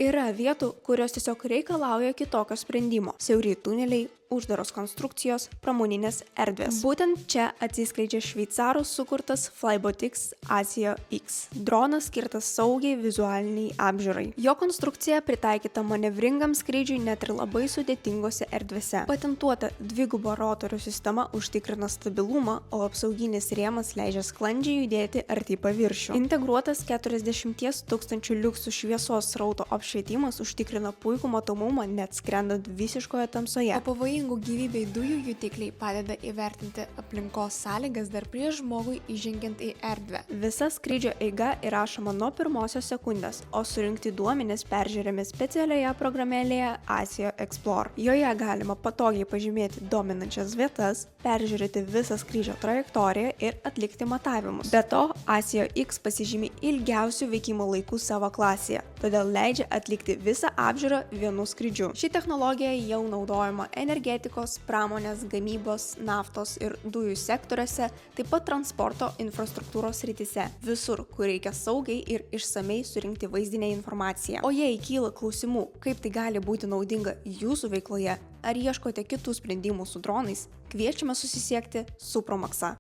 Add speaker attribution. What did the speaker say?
Speaker 1: Yra vietų, kurios tiesiog reikalauja kitokio sprendimo. Siauri tuneliai, uždaros konstrukcijos, pramoninės erdvės. Būtent čia atsiskleidžia šveicarų sukurtas Flybotix Asio X. Dronas skirtas saugiai vizualiniai apžiūrai. Jo konstrukcija pritaikyta manevringam skrydžiui net ir labai sudėtingose erdvėse. Patentuota dvigubo rotorių sistema užtikrina stabilumą, o apsauginis rėmas leidžia sklandžiai judėti arti paviršių. Integruotas 40 000 liuksų šviesos srauto apšvietimas užtikrina puikų matomumą net skrendant visiškoje tamsoje. O pavojingų gyvybei dujų jutikliai padeda įvertinti aplinkos sąlygas dar prieš žmogui įžengiant į erdvę. Visa skrydžio eiga įrašoma nuo pirmosios sekundės, o surinkti duomenys peržiūrimi specialioje programėlėje Asio Explore. Joje galima patogiai pažymėti dominančias vietas, peržiūrėti visą skrydžio trajektoriją ir atlikti matavimus. Be to, Asio X pasižymi ilgiausių veikimo laikų savo klasėje, todėl leidžia atlikti visą apžiūrą vienu skrydžiu. Ši technologija jau naudojama energetikos, pramonės, gamybos, naftos ir dujų sektoriuose, taip pat transporto infrastruktūros srityse, visur, kur reikia saugiai ir išsamei surinkti vaizdinę informaciją. O jei kyla klausimų, kaip tai gali būti naudinga jūsų veikloje, ar ieškote kitų sprendimų su dronais, kviečiame susisiekti su Promaxa.